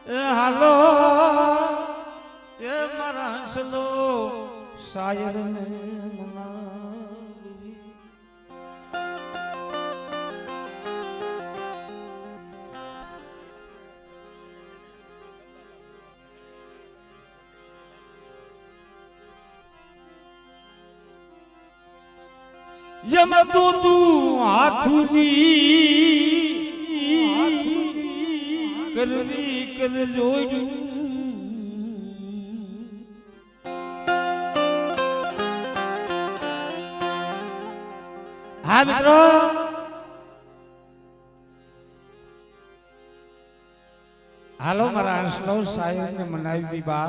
હાલો એ મારા હસલો શાયર ને મનાવી જમ તું હાથુની કરવી કર જોડ્યું હા મિત્રો હાલો મારા હસલો શાયર ને મનાવી બા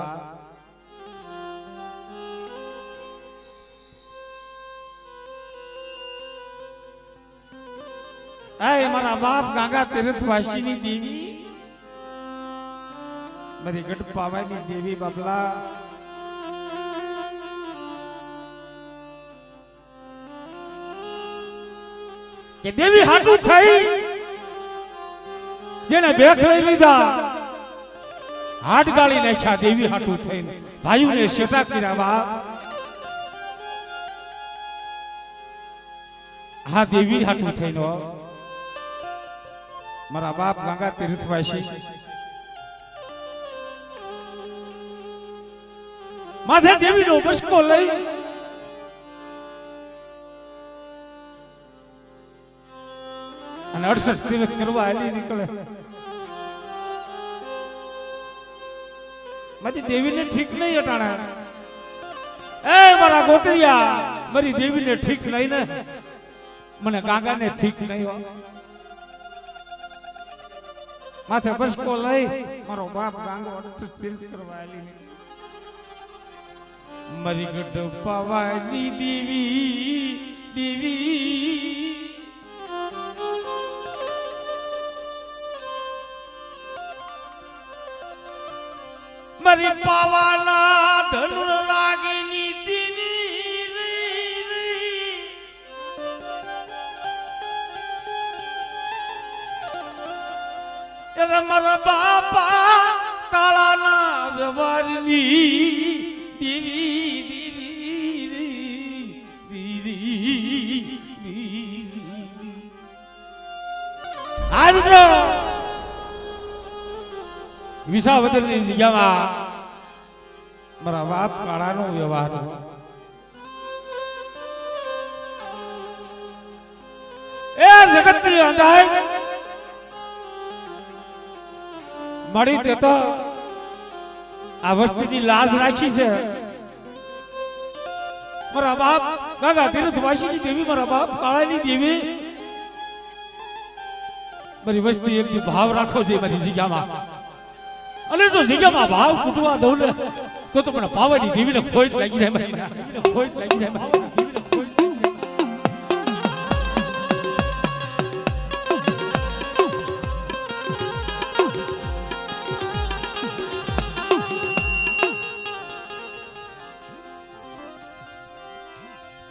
આય મારા બાપ ગાંગા તીર્થવાસીની દેવી મારી ગઢ પાવાની દેવી બાપલા કે દેવી હાટું થઈ જેને ભેખ લઈ લીધા હાડ ગાળી નાખ્યા દેવી હાટું થઈને ભાઈઓને શેટા કર્યા બાપ હા દેવી હાટું થઈને મારા બાપ ગંગા તીર્થવાસી માથે દેવીનો બસકો લઈ અને 68 તીર્થ કરવા હાલી નીકળે મારી દેવીને ઠીક નહીં અટાણા એ મારા ગોતરિયા મારી દેવીને ઠીક નહીં ને મને ગાંગાને ઠીક નહીં હો માથે બસકો લઈ મારો બાપ ગાંગો 68 તીર્થ કરવા હાલી મારી ગઢ પાવાની દેવી દેવી મારી પાવાના ધનુર લાગેલી દેવી મારા બાપા કાળાના વ્યવહારની વિસાવદરની જગ્યામાં મારા બાપ કાળાનો વ્યવહાર એ જગતની અંધાઈ મળી તે તો આ વસ્તીની લાજ રાખી છે મારા બાપ ગંગા તીર્થવાસીની દેવી મારા બાપ કાળાની દેવી મારી વસ્તી એક ભાવ રાખો છે મારી જગ્યામાં અને જો જગ્યામાં ભાવ કૂટવા દઉં ને તો મને પાવાની દેવીને ખોટ લાગી જાય ખોટ લાગી જાય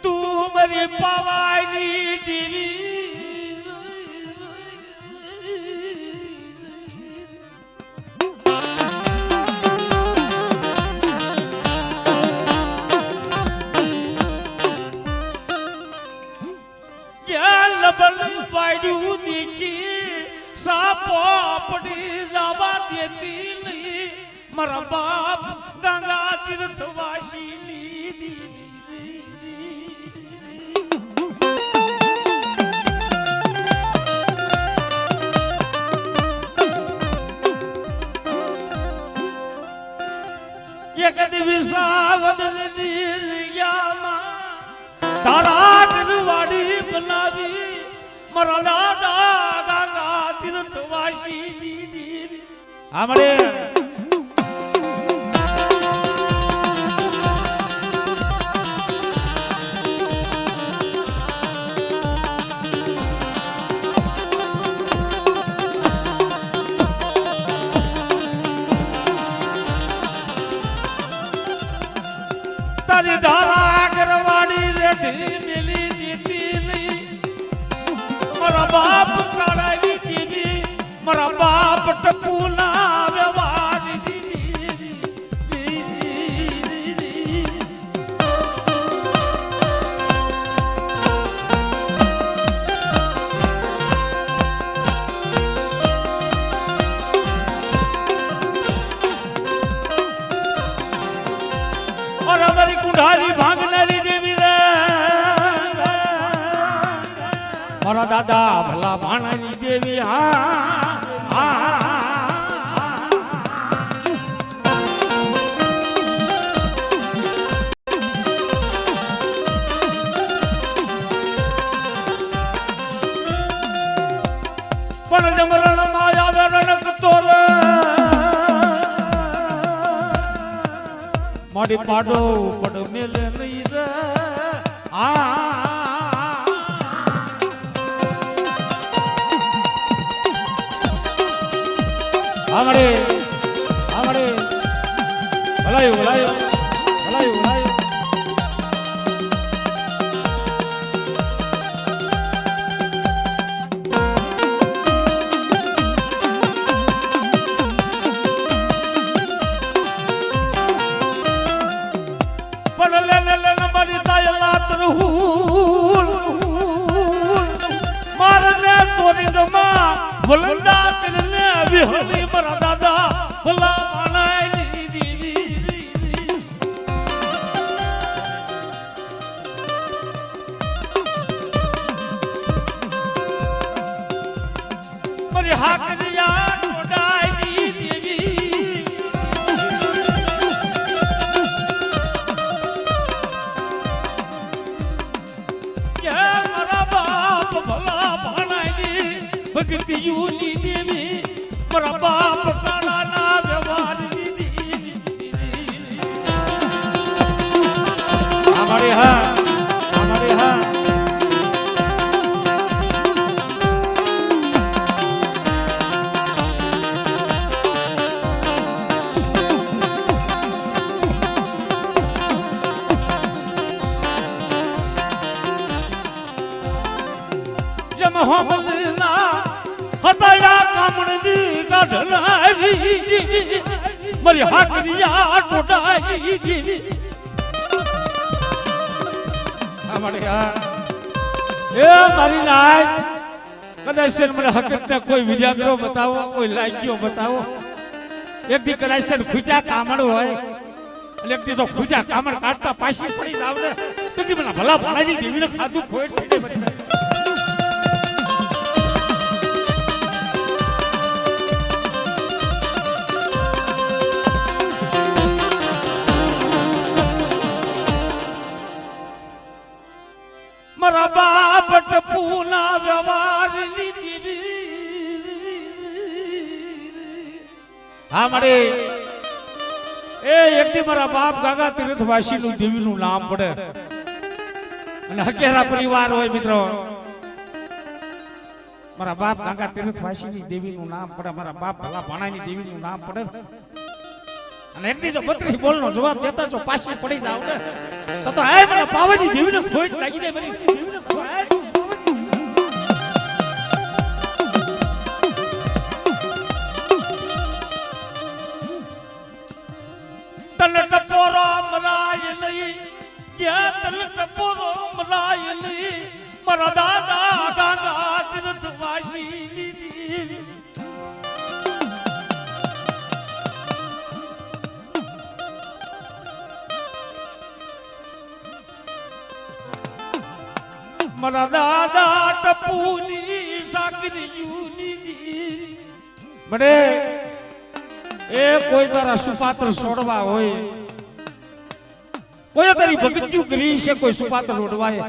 તું મારી પાવાની દેવી પાડ્યું દેખી સાપો પડી જવા દેતી નહીં મારા બાપ ગંગા તીર્થવાસીની એક વિસાવદ તારા ઘરવાડી બનાવી મારા દાદા ગંગા તીર્થવાસીની દેવી આમળે તારી ધારા ઘરવાડી રેઠી મેલી દીધી નહીં મારા બાપ કાળાવી દેવી મારા બાપ ટપુ ના વ્યવહાર મારા દાદા ભલા ભાણાની દેવી પણ જમરણ માં આવે રણક તોર મારી પાડો પડ મેલે નહીં રે આમડે ભલાયું ભલાયું ભલાયું ભલાયું વલંદા તને વિહળી મારા દાદા ભલા ભાણાની દેવી મારી હાકરિયા ટોડાની દેવી કે મારા બાપ ભલા ભાણાની ભક્તિ યુની દેવી મારા બાપ કાળાના વ્યવહારની દેવી અમારે હા જમ હોમલના હતડા કામણની કાઢનાવી મારી હાકરિયા ટોડાઈ દેવી અમારે એ મારી નાય કદાચ મને હકીકતને કોઈ વિદ્યાગ્રહ બતાવો કોઈ લાગ્યો બતાવો એક દી કદાચ ખૂચા કામણ હોય અને એક દી તો ખૂચા કામણ કાઢતા પાછી પડી જાવ ને તો કે મને ભલા ભાણાની દેવીને ખાધું ખોટ થઈ જાય મારા બાપ ટપુના વ્યવહારની દેવી હા મારે એ એકદી મારા બાપ ગાગા તીર્થવાસીનું દેવીનું નામ પડે અને હકેરા પરિવાર હોય મિત્રો મારા બાપ ગાગા તીર્થવાસીની દેવીનું નામ પડે મારા બાપ ભલા ભાણાની દેવીનું નામ પડે અને એક દિવસ 32 બોલનો જવાબ દેતા છો પાછી પડી જાવ ને તો આ મને પાવાની દેવીને ખોટ લાગી જાય મારી દેવીને ખોટ તન ટપોરો મરાય નહીં કે તન ટપોરો મરાય નહીં મારા દાદા ગાગા તીર્થવાસીની દેવી મારા દાદા ટપુની સાકરીયુની મને એ કોઈ તારા સુપાત્ર છોડવા હોય કોઈ તારી ભક્તિયું કરી છે કોઈ સુપાત્ર છોડવાય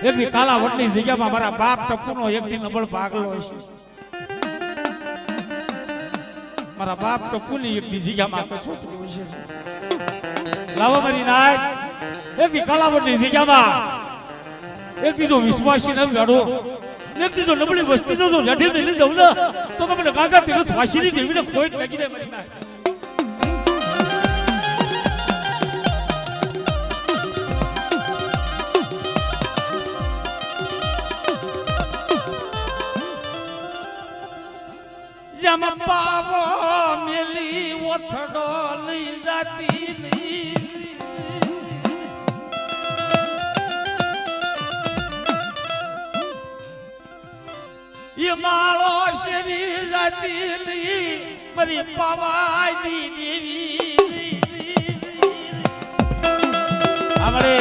એક દી કાલા વટની જગ્યામાં મારા બાપ ટપુનો એક દી નબળ ભાગલો છે મારા બાપ ટપુની એક દી જગ્યામાં કશો છે લાવો મારી નાય એક દી કાલા વટની જગ્યામાં એક દીજો વિશ્વાસી ન ગાડો એક દીજો નબળી વસ્તી જો લઠી મેલી દઉં ને તો તમને ગાગા તીર્થવાસીની દેવીને ખોટ લાગી જાય મારી નાય જમ પાવો મેલી ઓથડો લઈ જાતી નહીં ये मालो शरी जाती मरी पवाई देवी हमारे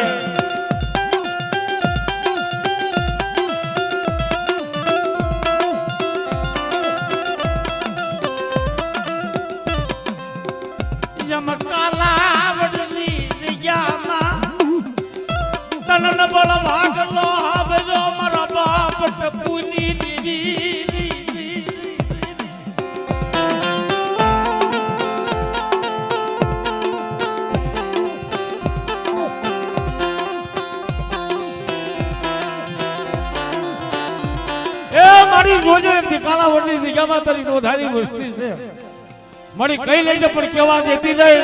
મારી જોજે કાલાવડની જગ્યામાં તારી નોંધારી વસ્તી છે મળી કઈ લેજે પણ કેવા દેતી જાય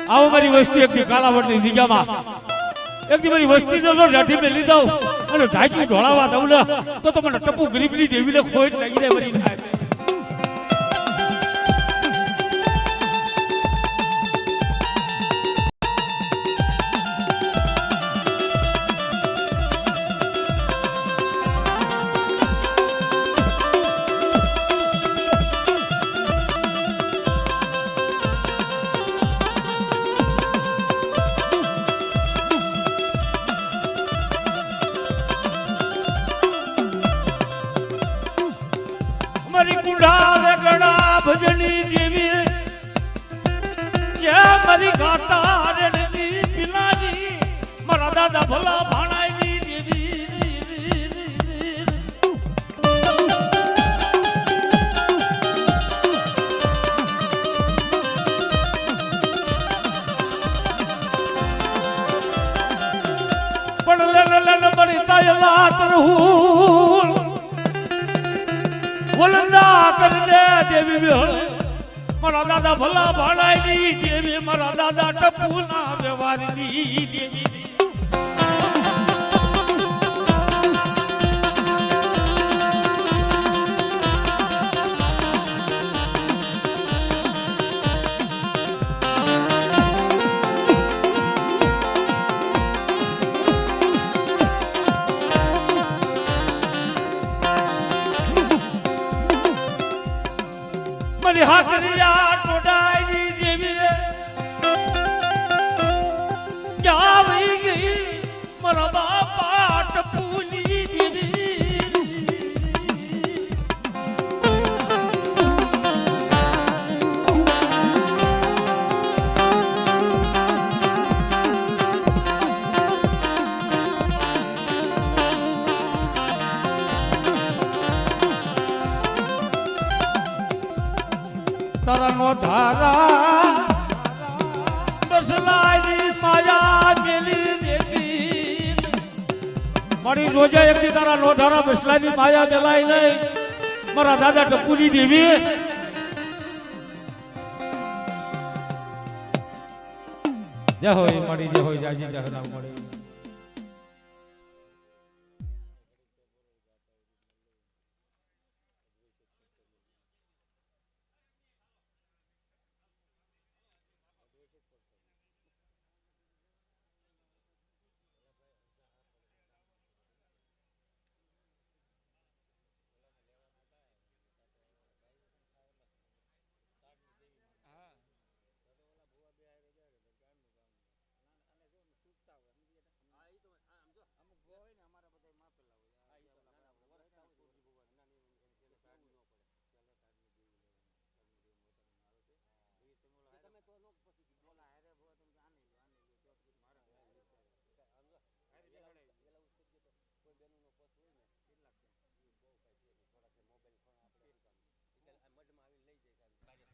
આવો મારી વસ્તી એકદી કાલાવડની જગ્યામાં એકદી મારી વસ્તી જો લાઠી મે લીધો અને ઢાંચું ઢોળાવા દઉં ને તો મને ટપુ ગરીબની દેવીને ખોટ લાગી જાય મરી નાય મારી કુંડા વેગડા ભજની દેવી કે મારી ગાટા રણની પિલાની મારા દાદા ભલા ભાણાની દેવી પણ લે મરી તાયલા તરહુલ વલંદા કરને દેવી બેહળ મારા દાદા ભલા ભાડાઈની દેવી મારા દાદા ટપુના વ્યવહારની દેવી મારી હાકરિયા ટોડાઈની દેવી ક્યાં વહી ગઈ મારા બાપા ટપુની દેવી તારાનો ધારા બસલાની માયા મેલી દેતી મારી રોજા એકથી તારાનો ધારા બસલાની માયા મેલાઈ નહીં મારા દાદા ટપુની દેવી જય હોય મારી જય હોય જાજી જય ના મળે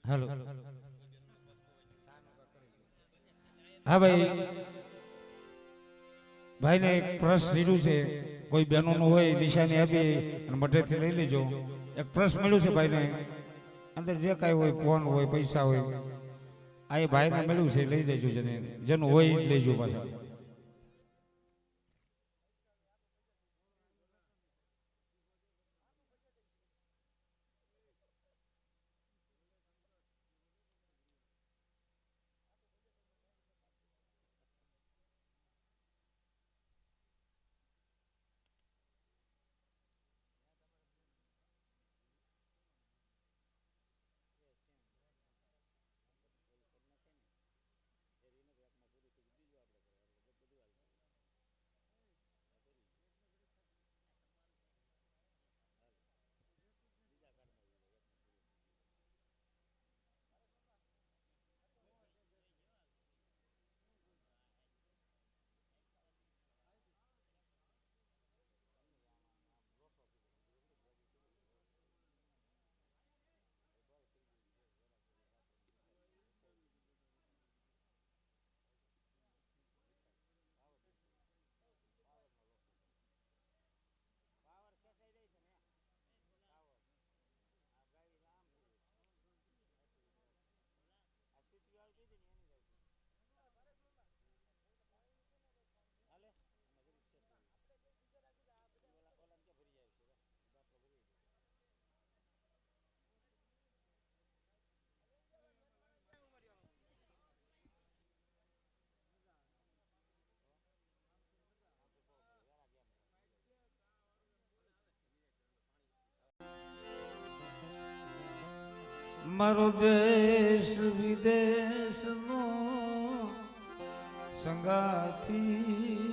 हेलो हाँ भाई भाई ने एक प्रश्न लीधु है कोई बहनों नो होय निशानी आपी अने मटेथी लई लेजो एक प्रश्न मिल्यो छे भाई ने अंदर जे काई होय फोन होय पैसा होय आ भाई ने मिल्यो छे लई लेजो जने होय इ लेजो पाछा મારો દેશ વિદેશ નો સંગાથી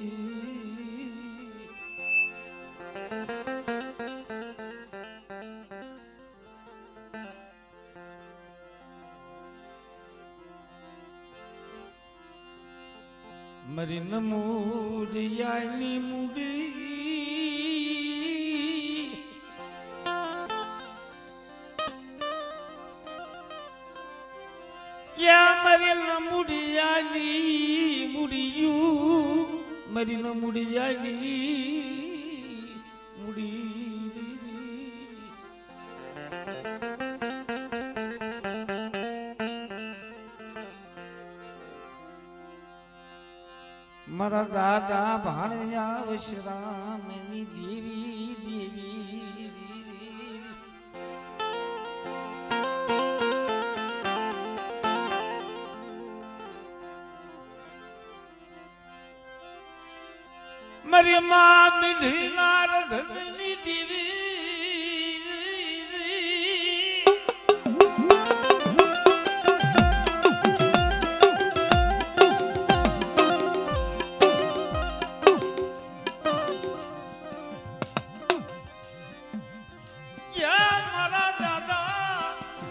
મારી નમૂડિયાની મૂડી મારી નમૂડિયાની મૂડિયું મારી નમૂડિયાની મૂડી મારા દાદા ભાણિયા વશરામની દેવી દેવી મારી માં મીઠી નારદની દેવી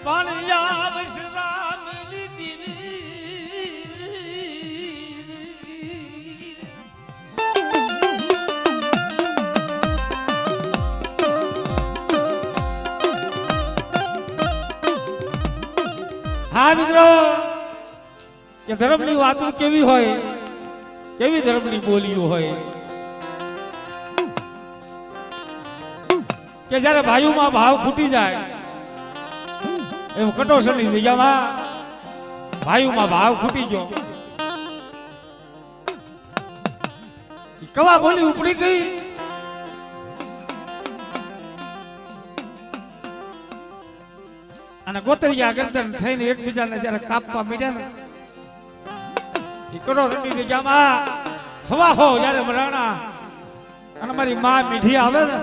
ભાણિયા વશરામની દેવી હા મિત્રો કે ધર્મની વાતો કેવી હોય કેવી ધર્મની બોલીઓ હોય કે જ્યારે ભાઈઓમાં ભાવ ખૂટી જાય એમ કટોસરની જગ્યામાં ભાઈઓમાં ભાવ ખૂટી ગયો કવા બોલી ઉપડી ગઈ અને ગોતરિયા ગરદન થઈને એકબીજાને જ્યારે કાપવા મીડ્યા ને એ કટોસરની જગ્યામાં હવા હો જ્યારે મરાણા અને મારી માં મીઠી આવે ને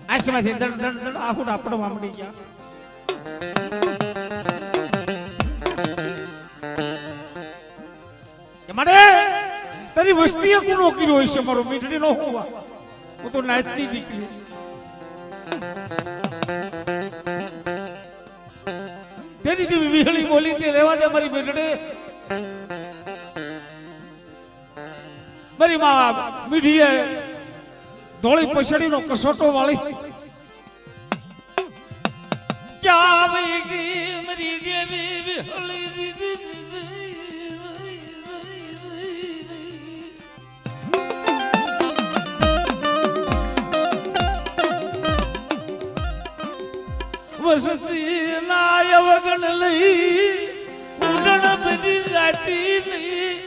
આંખમાંથી દડ દડ દડ આહુડા પડવા મળી ગયા મારે તારી વસ્તીએ કોનો કર્યો હોય છે મારો મીઠડી નો હોવા હું તો નાચની દીકરી તેની વિહળી બોલી તે રહેવા દે મારી મીઠડે મારી માં મીઠીએ ધોળી પછડીનો કસોટો વાળી ક્યાં વહી ગઈ મારી દેવી વિહળી વસતી નાય વગણ લઈ ઉડણ બની જાતી નહીં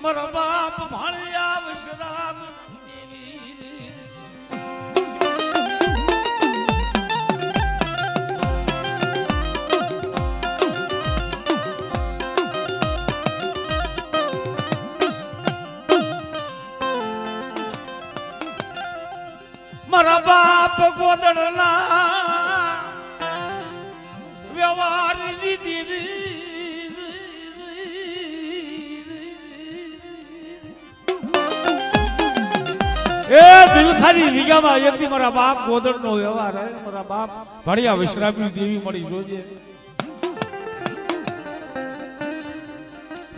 મારા બાપ ભાણિયા વશરામ મારા બાપ ગોદડના વ્યવહારની દેવી એ દિલખાની જગ્યામાં એકદી મારા બાપ ગોદડનો વ્યવહાર હે મારા બાપ ભાણિયા વશરામની દેવી મળી જોજે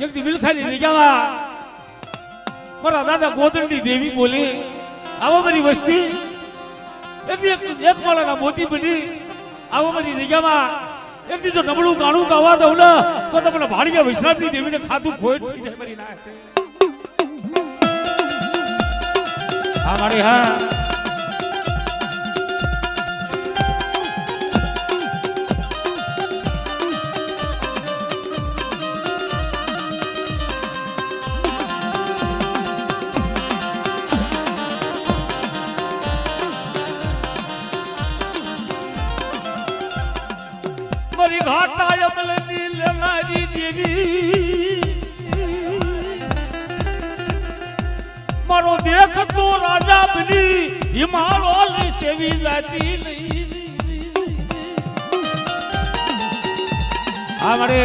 એકદી દિલખાની જગ્યામાં મારા દાદા ગોદડની દેવી બોલી આવો મારી વસ્તી એક માળાના મોતી બની આવો મારી જગ્યામાં એક દી જો નબળું ગાણું ગાવા દઉં ને તો તમને ભાણિયા વશરામની દેવીને ખાધું ખોટ થઈ જાય મારી ના હા મારી હા મારી ઘાટા અમલની લેનારી દેવી મારો દેખ તો રાજા બની હિમાલય ચેવી જાતી નહીં આ મારે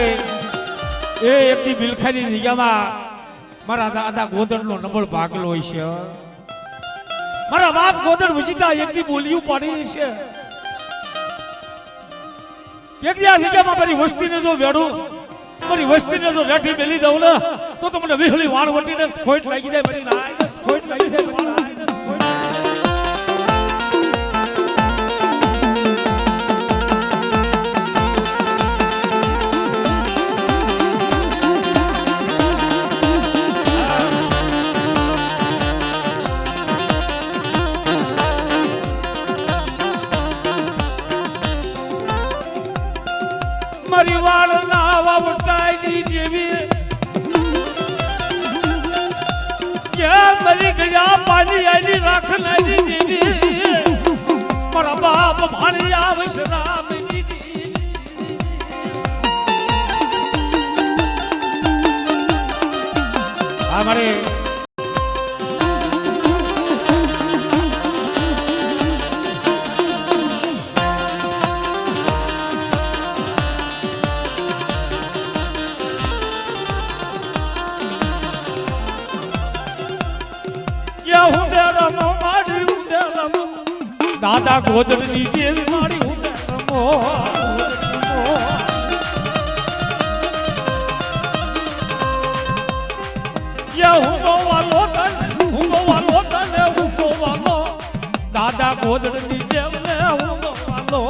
એ એકદી બિલખાની જગ્યામાં મારા દાદા ગોદડનો નબળ ભાગલો હોય છે મારા બાપ ગોદડ વિજિતા એકદી બોલ્યું પાડી છે એકદી આ જગ્યામાં મારી વસ્તીને જો વેડું મારી વસ્તીને જો રેઠી બેલી દઉં ને તો મને વિહળી વાળ વટીને ખોટ લાગી જાય મારી નાય ખોટ લાગી જાય મારી વાળ ના વાવટાઈ દેવી ક્યાં મરી ગયા પાણી આની રાખ નાની દેવી મારા બાપ ભાણી આવશ રામ દીદી અમારે દાદા ગોદડની દેવી મારી ઉમે રમો દાદા ગોદડની દેવને હું વાલો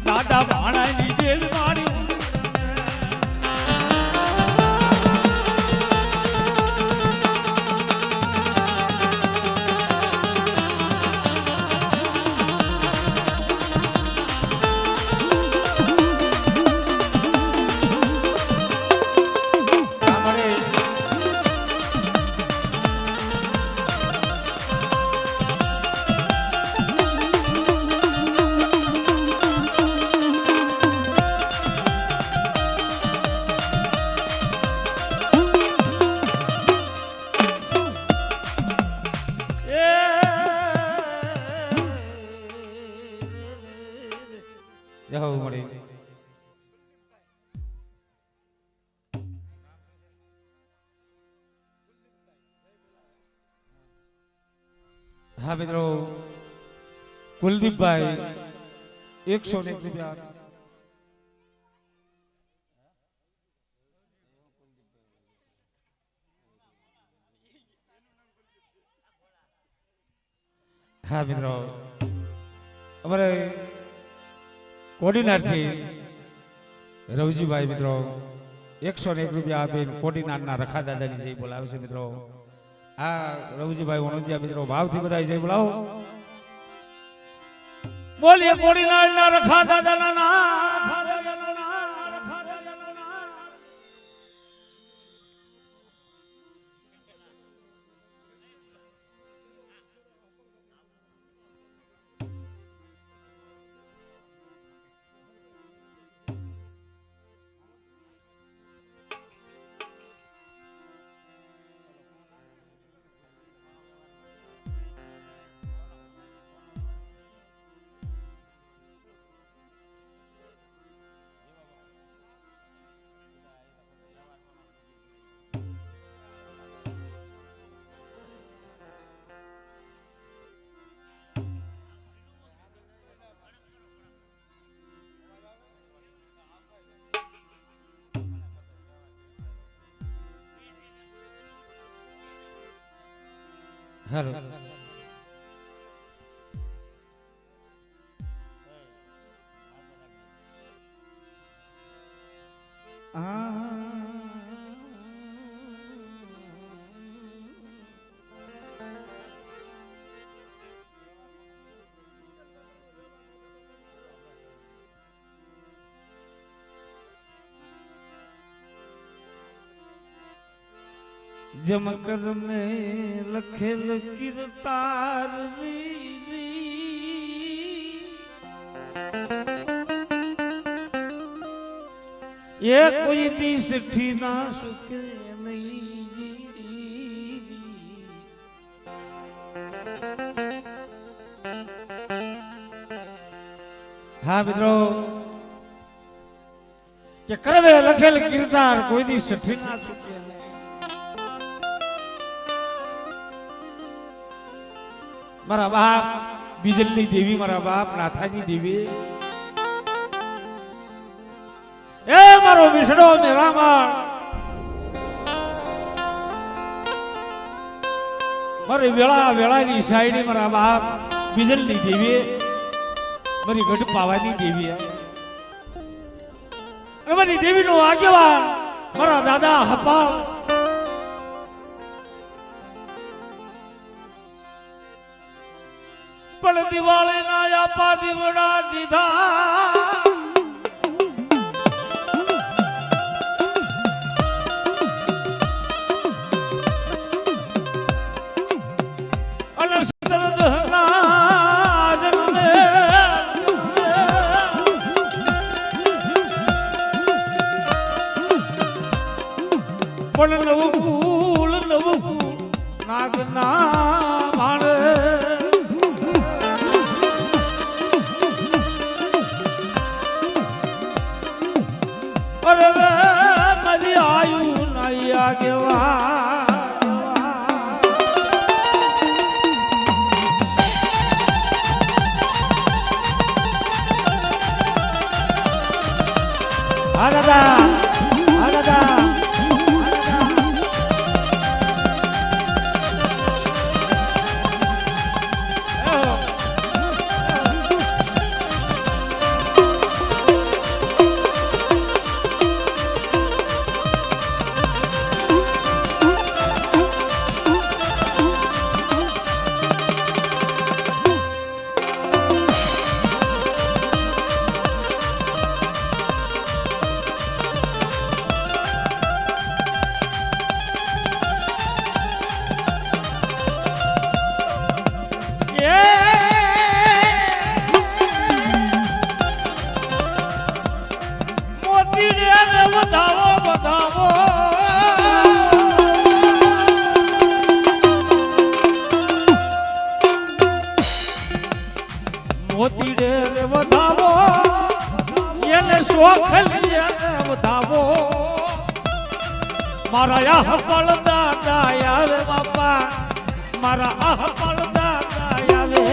દાદા ભાણાની દેવી મારી જાઓ મળે હા મિત્રો કુલદીપભાઈ 101 રૂપિયા હા મિત્રો અમારે કોડીનાર થી રવજીભાઈ મિત્રો 101 રૂપિયા આપીને કોડીનાર ના રખા દાદાની જય બોલાવે છે મિત્રો આ રવજીભાઈ વણોદિયા મિત્રો ભાવથી બધા જય બોલાવો બોલીએ કોડીનાર ના રખા દાદાના ના હાલો જમકર ને લખેલ કીર્તાર એ કોઈ દિશ ઠી ના સુકે નહીં. હા મિત્રો કે કરવે લખેલ કીર્તાર કોઈ દિશ ઠી ના સુકે નહીં. મારા બાપ બીજલની દેવી, મારા બાપ નાથાની દેવી, એ મારો વિષ્ણુ મેરામણ, મારી વેળા વેળાની સાઈડી મારા બાપ બીજલની દેવી, મારી ગઢ પાવાની દેવી, મારી દેવીનો આગેવાન મારા દાદા હપાળ, પણ દિવાળી ના આપા દીવડા દીધા, અને સુતરદના જન્મે પણ નવકુલ નાગના માણે મરી આયુ નહીં આગેવા. હા દાદા, હા દાદા, બધાવો બધાવો મોતી ડેર વધાવો, એને શોખ લીએ વધાવો, મારા આહ પળ દાદા આવે બાપા, મારા આહ પળ દાદા આવે.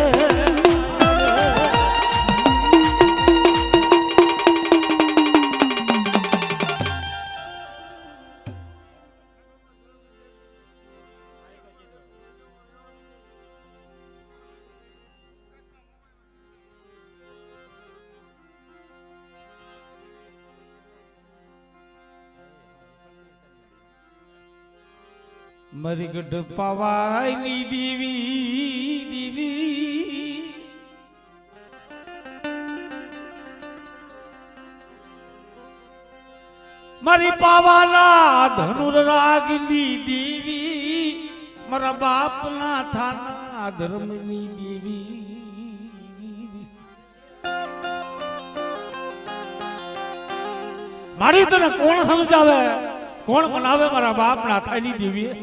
મારી ગઢ પાવાની દેવી દેવી, મારી પાવાના ધનુર રાગની દેવી, મારા બાપના થાના ધર્મની દેવી. મારી તને કોણ સમજાવે, કોણ મનાવે? મારા બાપના થાની દેવી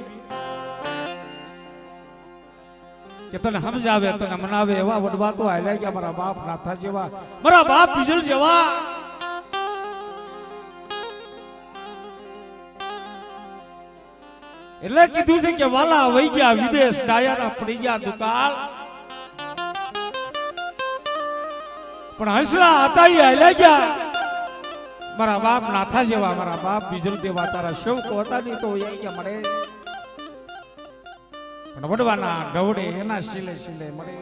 કે તને સમજાવે, તને મનાવે એવા વડવા તો આયલા ગયા મારા બાપ નાથા જેવા, મારા બાપ બીજલ જેવા. એટલે કીધું છે કે વાલા વહી ગયા વિદેશ, ડાયાના પડી ગયા દુકાળ, પણ હંસલા હતા એ આયલા ગયા મારા બાપ નાથા જેવા, મારા બાપ બીજલ દેવા તારા સેવકો હતા નહીં તો એ ગયા મળે. વડવાના ઢવડે એના શીલે શીલે મળે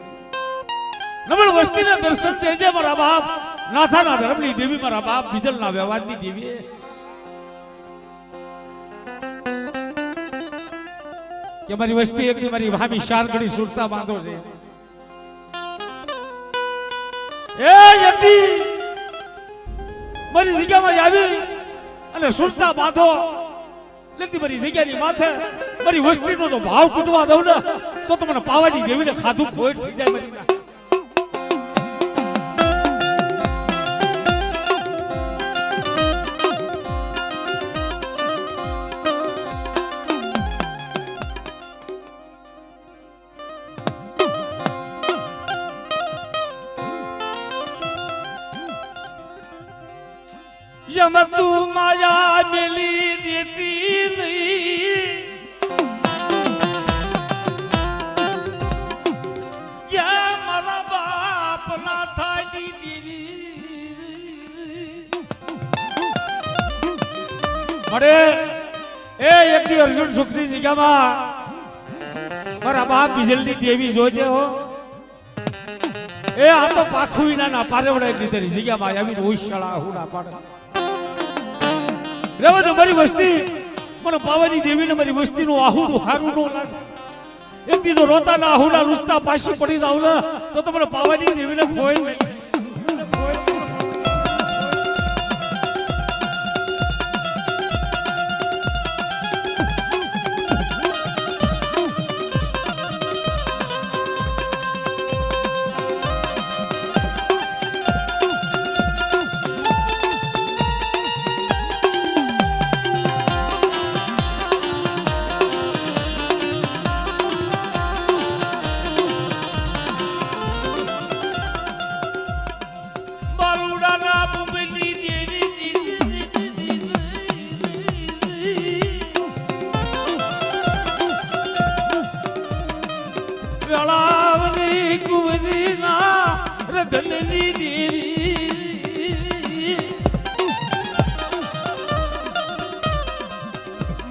નબળ વસ્તીના દર્શન છે મારા બાપ નાથાના ધર્મની દેવી મારા બાપ બીજલના વ્યવહારની દેવી કે મારી વસ્તી એકની મારી ભાભી શાર ઘડી સુરતા બાંધો છે એ યતી મારી જગ્યામાં આવી અને સુરતા બાંધો લેતી મારી જગ્યાની માથે મારી વસ્તીનો જો ભાવ તૂટવા દઉં ને તો તમને પાવાની દેવીને ખાધું ખોટ થઈ જાય મારી यम तू माया मिली देती नहीं या मारा बाप ना था दीदी मरे ए एक दी अर्जुन सुखरी जगह मारा बाप बिजली देवी जोजे हो ए आ तो पाखू विना ना पारे वड़े दी तेरी जगह में आवी रोज शाळा हुड़ा पाड़े રેવા તો મારી વસ્તી મને પાવાની દેવીને મારી વસ્તીનું આહુડું હારું નો લાગે એક દીધો રોતાના આહુડા લુસતા પાછી પડી જાવ ને તો તમને પાવાની દેવીને ખોઈ નહીં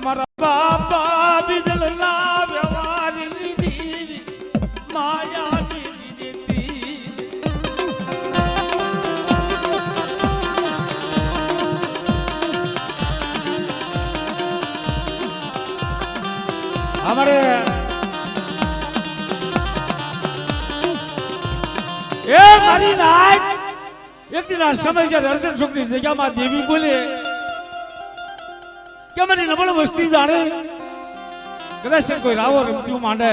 મારા બાપા બિજલના વ્યવહારની દેવી માયા દેતી અમારે એ મારી નાય એક દિન આ સમય જ્યારે અર્જુન સુખની જગ્યામાં દેવી બોલે કે મારી નબળ વસ્તી જાણે કદાચ કોઈ રાવો રમતું માંડે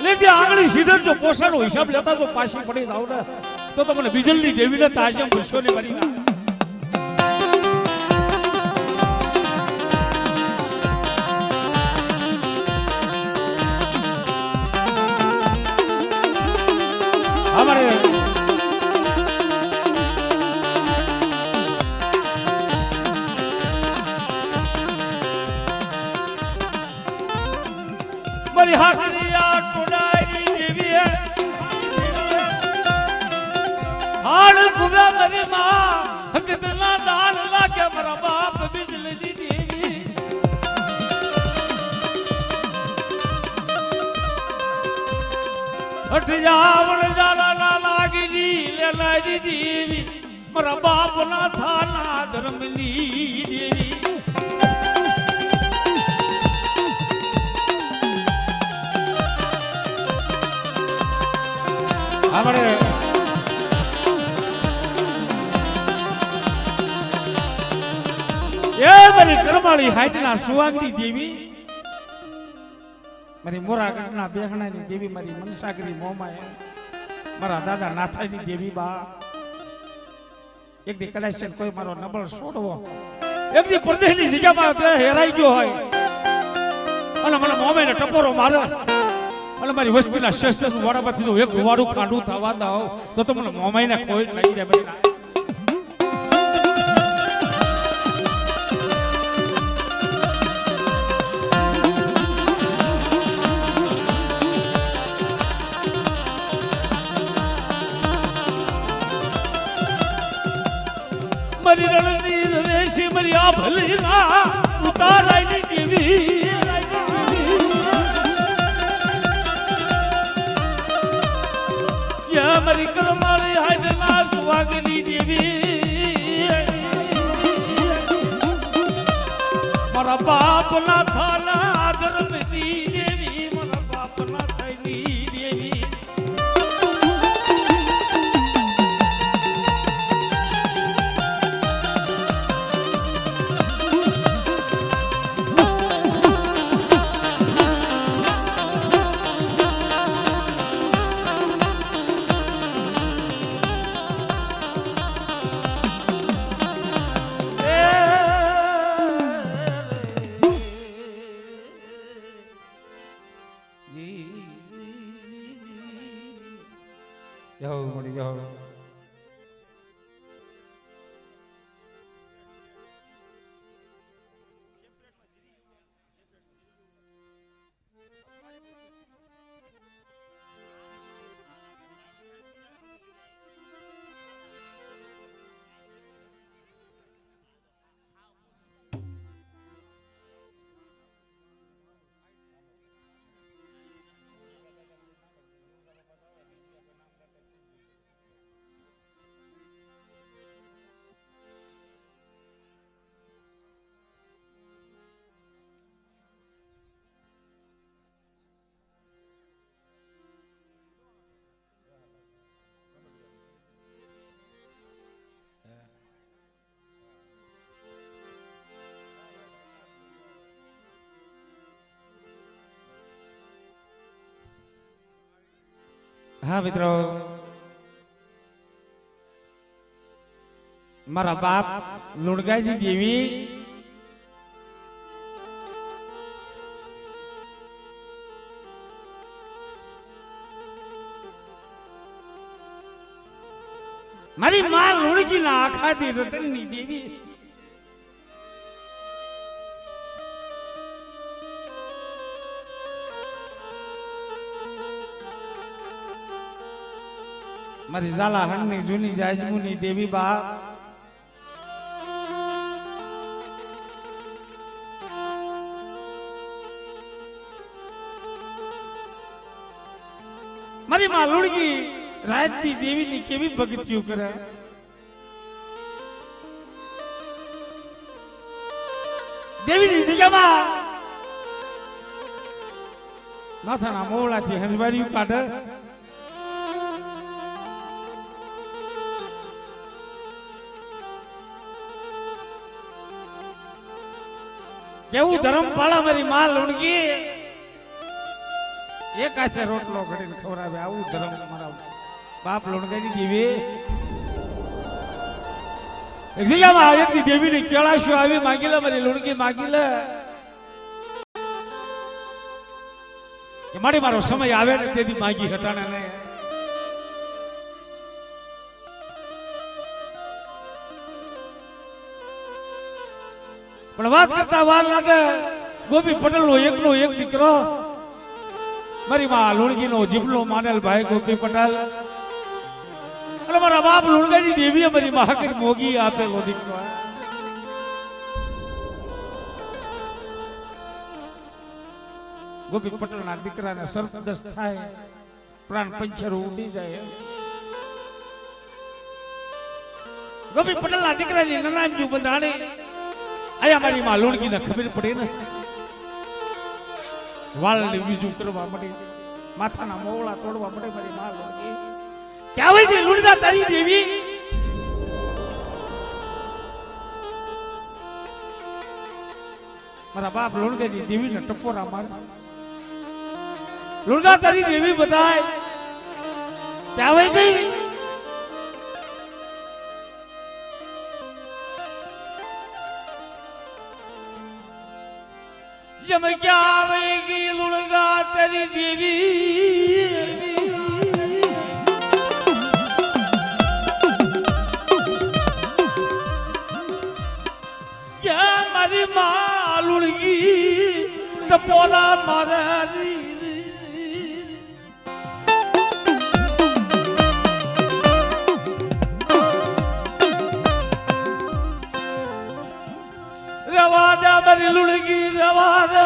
એટલે આંગળી સીધર જો પોષાનો હિસાબ લેતા જો પાછી પડી જાવ ને તો તમને બીજલની દેવીને તાજમ ભૂસ્યો ને મારી ના हमारे मरी हाकरिया टुडाई देवी है हाड़ गुगा मरी मां कितना दान लाके मरा बाप बिजली देवी हट जावण जाला ना लागी लेलाई देवी मरा बाप ना था ना धर्मली देवी हमारे ये मेरी करमाली हाइटना सुवागनी देवी મારી મોરાગઢના બેહણાની દેવી મારી મનસાગરી મોમાએ મારા દાદા નાથાની દેવી બા એક દી કદાચ કોઈ મારો નબળ છોડવો એક દી પરદેશની જગ્યામાં તે હેરાઈ ગયો હોય અને મને મોમાઈને ટપોરો મારે અને મારી વસ્તીના શસ્ત્ર વાડામાંથી જો એક વાડું કાંડું થવા દઉં તો તમને મોમાઈને કોઈ લઈ જાય मरी रणनीर वेशी मरी आ भली ना उताराई देवी યા મારી કરમાળી હાડના સુવાગની દેવી મારા બાપના થાના આદરમની દેવી મારા બાપના થાયની દેવી જાઓ મળી જાઓ હા મિત્રો મારા બાપ લુણગાઈની દેવી મારી માં લુણગી ના આખાદી રતનની દેવી મારી ઝાલા હણની જૂની જાજમુની દેવી બા મારી માં લુણગી રાજની દેવીની કેવી ભક્તિઓ કરે દેવીની જગ્યામાં માથાના મોવડાથી હંજવારીયું કાઢે કેવું ધર્મ પાળા મારી માં લુણગી એક આસે રોટલો ઘડીને ખવડાવે આવું ધર્મ મારા બાપ લુણગાની દેવી એક જગ્યામાં એક દેવીની કેળાશો આવી માગી લે મારી લુણગી માગી લે કે મારી મારો સમય આવે ને તેથી માગી હટાણે ને પણ વાત કરતા વાર લાગે ગોપી પટેલ નો એકનો એક દીકરો મારી માં લુણગી નો જીભલો માનેલ ભાઈ ગોપી પટેલ અને મારા બાપ લુણગાની દેવીએ મારી મહાકર મોગી આપેલો દીકરો ગોપી પટેલ ના દીકરાને સર્પદસ્ત થાય પ્રાણ પંચરો ઉડી જાય ગોપી પટેલ ના દીકરાની નનામજુ બંધાણી આયા મારી માં લુણગી ને ખબર પડી ને વાળની બીજું કરવા મળે માથાના મોવળા તોડવા મળે મારી માં લુણગી ક્યાં હોય છે લુણગા તારી દેવી મારા બાપ લુણગાની દેવીને ટપોરા માર લુણગા તારી દેવી બધાય ક્યાં હોય ગઈ जब क्या आवेगी लुणगा तेरी देवी क्या मारी माँ लुणगी टपोरा मारा रवादा मारी लुणगी रवादा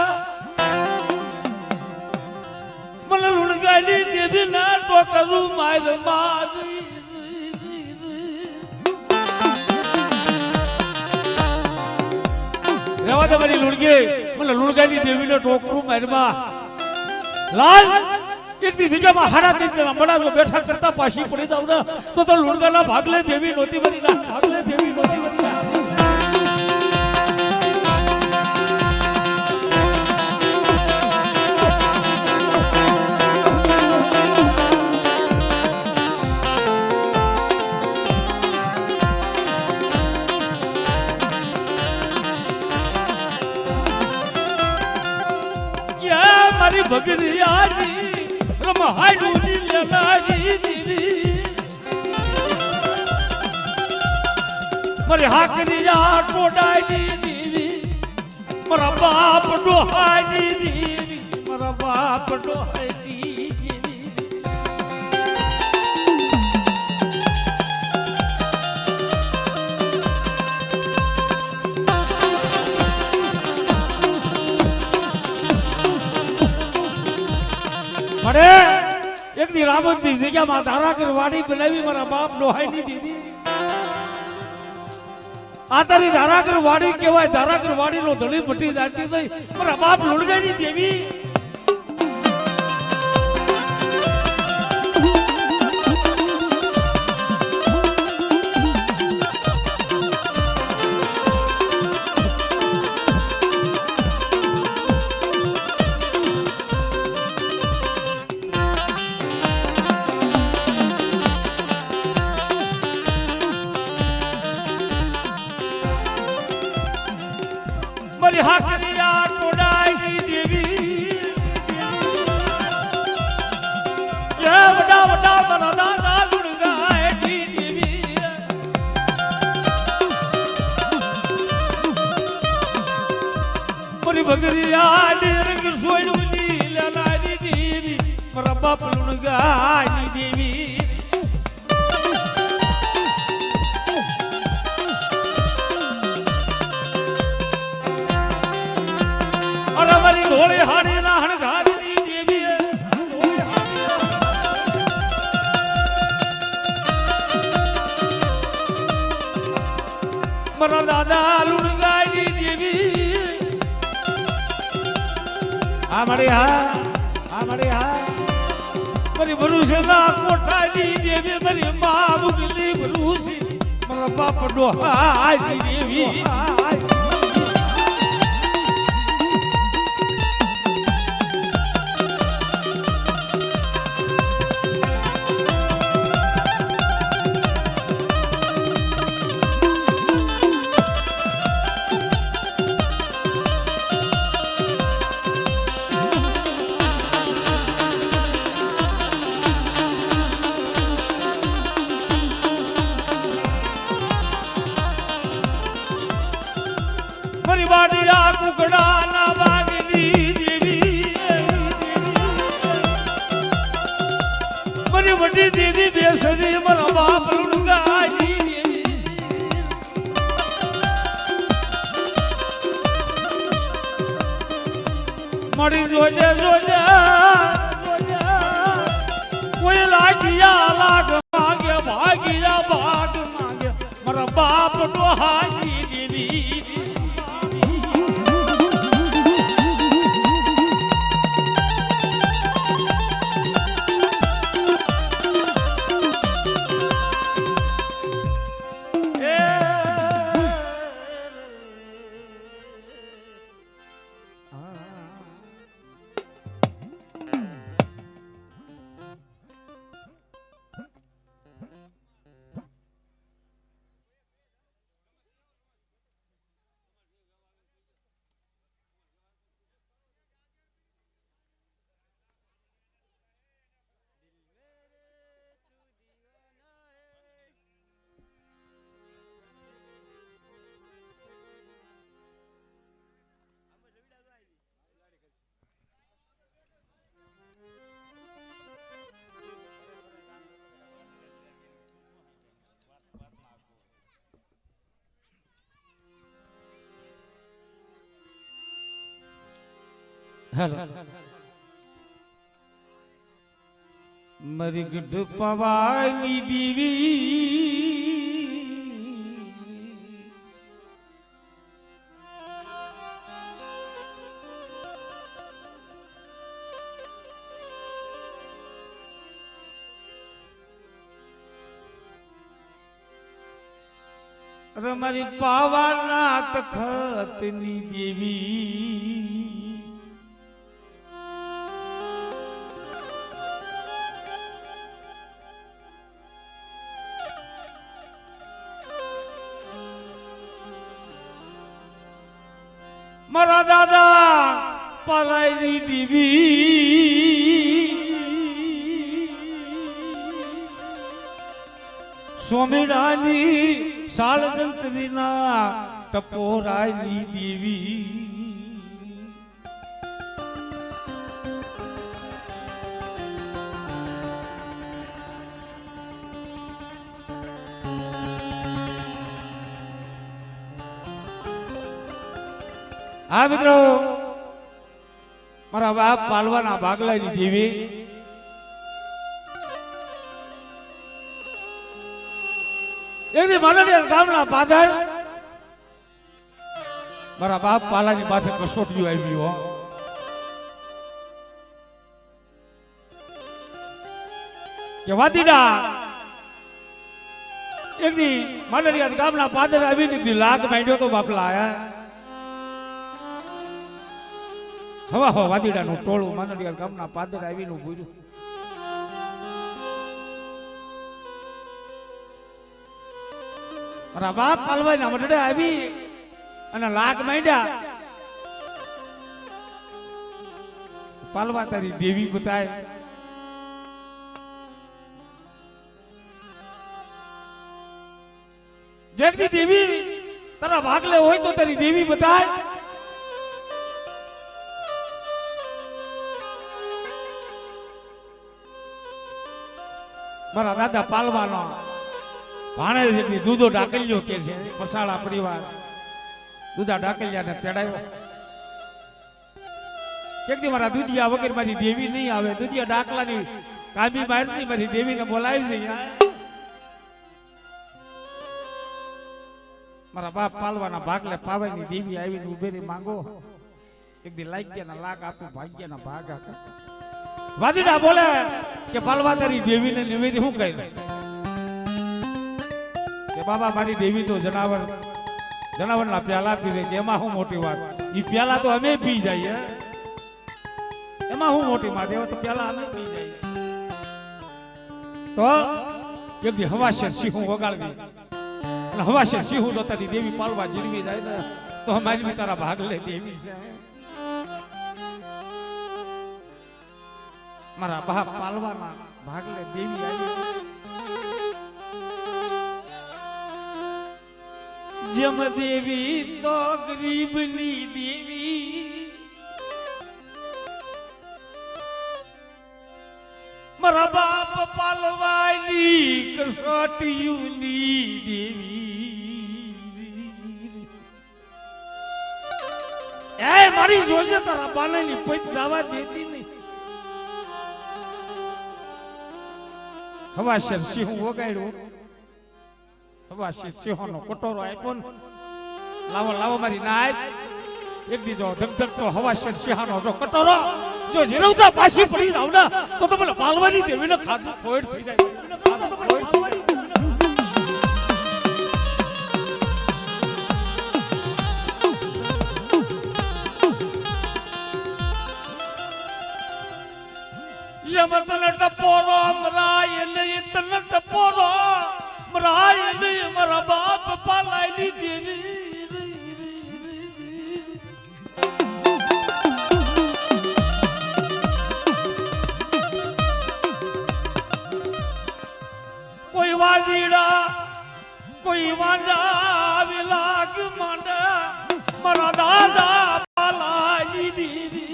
मन लुणगानी देवी नाथ તો કરું માર મારી રેવા દે મારી લુણગી મને લુણગાની દેવીનો ટોકરું મારમાં લાલ એક દી વિજયમાં હારા દી મડા જો બેઠા કરતા પાછી પડી જાવ ને તો લુણગાના ભાગલે દેવી નોતી મરી ના ભાગલે દેવી નોતી મરી ના મારી ભગરિયાની રમહાડુની લેલાજી દીવી મારી હાકરિયા ટોડાની દીવી મારા બાપ ડોહાની દીવી મારા બાપ ડોહાની દીવી મરે એક દી રામોદની જગ્યામાં ધારાકર વાડી બનાવી મારા બાપ ડોહાઈની દીધી આ તારી ધારાકર વાડી કહેવાય ધારાકર વાડીનો ધણી ભટી જાતી થઈ મારા બાપ લુણગાઈની દેવી મારી હાકરિયા ટોડાની દેવી એ વડા વડા મારા દાદા લુણગાઈની દેવી મારી ભગરિયા રંગ સોયડુની લેલાની દેવી મારા બાપ લુણગાઈની દેવી મારી ધોળી હાડી ના હણગારની દેવી મારા દાદા લુણગાઈની દેવી આ મારી મારી ભરૂસના કોઠાની દેવી મારી મા મુગલી ભરૂસી મારા બાપ ડોહાની દેવી મારી વાડિયા કુકડા ના વાગની દેવી મારી વડી દેવી બેસરી મારા બાપ લુણગાની દેવી મારી જોજે જોજે કોઈ લાગિયા લાગ માંગે ભાગિયા ભાગ માંગે મારા બાપ ડોહાની દેવી હેલો મારી ગઢ પવાની દેવી અરે મારી પાવાના તખતની દેવી મારા દાદા પાલાઈની દેવી સ્વામિનાની સાળજંત્રીના ટપોરાયની દેવી હા મિત્રો મારા બાપ પાલવાના ભાગલાની દેવી એની માનડિયા ગામના પાદર મારા બાપ પાલાની માથે કસોટીઓ આવી હો કે વાદીડા એકદી માનડિયા ગામના પાદર આવી દીધી લાગ માંડ્યો તો બાપલા આયા હવા હવા વાદીડાનું ટોળું માનડિયા ગામના પાદર આવીને ભૂર્યું મારા બાપ પાલવાના મઢડે આવી અને લાગ માંડ્યા પાલવા તારી દેવી બતાય જગદી દેવી તારા ભાગલે હોય તો તારી દેવી બતાય મારા દાદા પાલવાનો ભાણે જેટલી દૂધો ડાકલ્યો કે છે પસાળા પરિવાર દૂધા ડાકલિયાને તેડાયો એક દી મારા દૂધિયા વગર મારી દેવી નહીં આવે દૂધિયા ડાકલાની કાબી મારતી મારી દેવીને બોલાવી છે મારા બાપ પાલવાના ભાગલે પાવાની દેવી આવીને ઉભેરી માંગો એક દી લાગ્યાના લાગ આપું ભાગ્યના ભાગ આપે વાદીડા બોલે કે પાલવા તારી દેવીને નિવેદી શું કહી કે બાબા મારી દેવી તો જનાવરના પ્યાલા પીવે કે એમાં શું મોટી વાત એ પ્યાલા તો અમે પી જઈએ એમાં શું મોટી વાત એવા તો પ્યાલા અમે પી જઈએ તો કેમથી હવાશેર સિંહ વગાડવી અને હવાશેર સિંહ તો તારી દેવી પાલવા જીરવી જાય ને તો અમારી બી તારા ભાગ લે દેવી છે મારા બાપ પાલવાના ભાગલે દેવી આવી જમ દેવી તો ગરીબની દેવી મારા બાપ પાલવાની કસોટીયુની દેવી એ મારી જોશે તારા બાનાની પૈત જવા દેતી નહીં હવાશેર સિંહ વગાડ્યું હવાશેર સિંહનો કટોરો આપ્યો લાવો લાવો મારી નાય એક દીજો ધગધગતો હવાશેર સિંહનો જો કટોરો જો જીરવતા પાછી પડી જાવ ને તો તમને પાલવાની દેવીને ખાધું ફોડ થઈ જાય તને ટપોરો મરાય નહીં તને ટપોરો મરાય નહીં મારા બાપ પાલાયની દેવી કોઈ વાદીડા કોઈ વાંજા વિલાગ માંડા મારા દાદા પાલાયની દેવી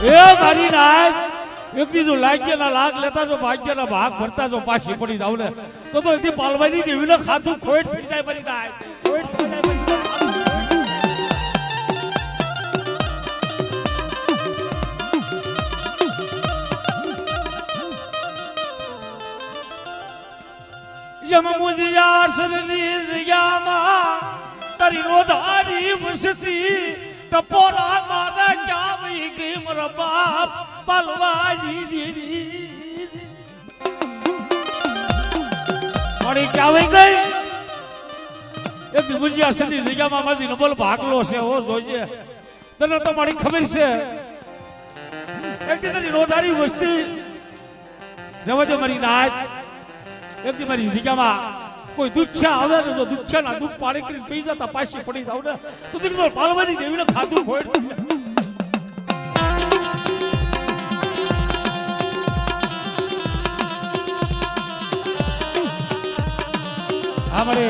એ મારી નાય એક દીજો લાગ્યના લાગ લેતા જો ભાગ્યના ભાગ ભરતા જો પાછી પડી જાવ ને તો એથી પાલવાની દેવીને ખાધું ખોટ થઈ જાય મારી નાય ખોટ થઈ જાય મારી જમ મુજિયા સદની જગ્યામાં તારી રોધારી વસતી ટપોરા મારા ક્યાં વહી ગઈ મારા બાપ પાલવાજી દીદી મારી ક્યાં વહી ગઈ એક મુજિયા સદની જગ્યામાં મારી નબલ ભાગલો છે હો જોજે તને તો મારી ખબર છે એક તારી રોધારી વસ્તી જવા દે મારી નાચ એક દી મારી જગ્યામાં કોઈ દુચ્છા આવે ને જો દુચ્છા ના દુઃખ પાડી કરીને પી જતા પાછી પડી જાવ ને તો દીકરો પાલવાની દેવીને ખાધું ખોડ અમારે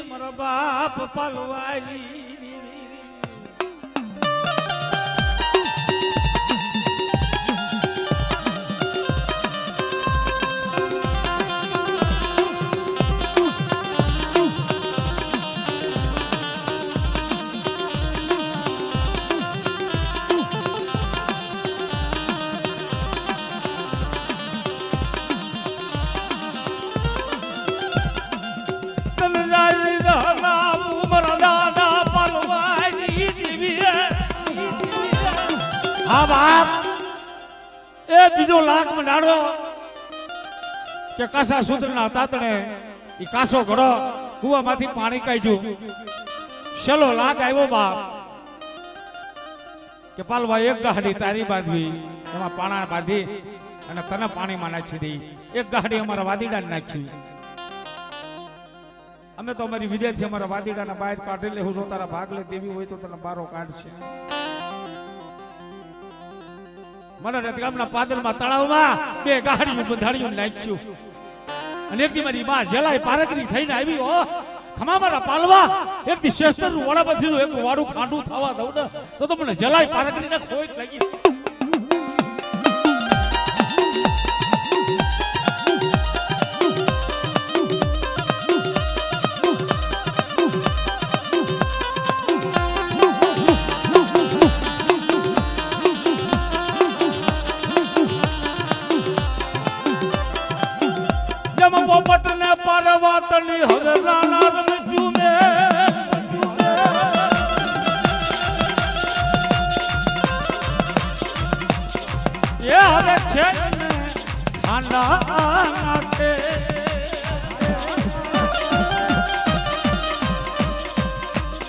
મારા બાપ પાલવાલી હા બાપ એ બીજો લાખ મંડાડો કે કાસા સૂત્રના તાતણે ઈ કાસો ઘડો કુવામાંથી પાણી કાઢ્યું છેલ્લો લાખ આવ્યો બાપ કે પાલવા એક ગાડી તારી બાંધવી એમાં પાણા બાંધી અને તને પાણીમાં નાખી દઈ એક ગાડી અમારા વાદીડા નાખી અમે તો અમારી વિદ્યાર્થી અમારા વાદીડાના બહાર કાઢી લે હું જો તારા ભાગ લે દેવી હોય તો તને બારો કાઢશે મને રતગામના પાદરમાં તળાવમાં બે ગાડીઓ બંધાડીઓ નાખ્યું અને એક દી મારી માં જલાઈ પારકરી થઈને આવી હો ખમા મારા પાલવા એક દી શેસ્તર વાળા પછી એક વાડું ખાંડું થવા દઉં ને તો મને જલાઈ પારકરીને ખોટ લાગી પોપટને પારવાતની હવે રાણા રમજ્યું મે એ હવે ખેતને ખાંડા નાખે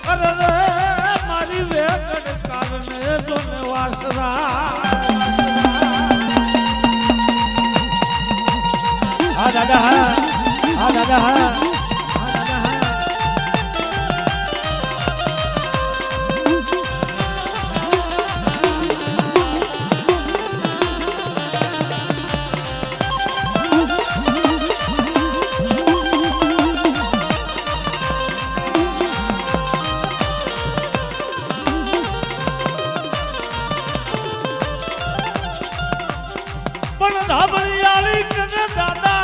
અરે રે મારી વેકડ કારણે જોને વાસરા હા દાદા હા દાદા હા પણ ધાબળિયાળી કને દાદા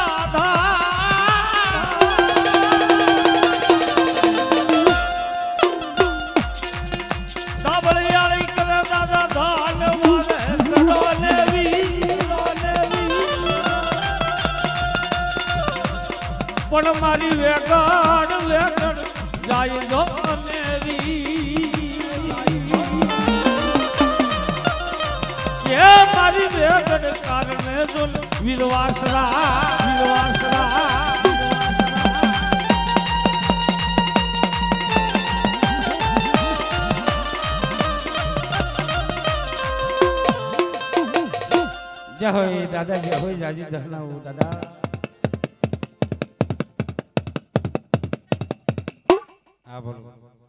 પણ મારી વેગડ જાય જો મેરી એ મારી વેગડ કારણે જો વીરવાસરા જય હોય દાદા જય હોય જાજી ધરનાઓ દાદા બોલો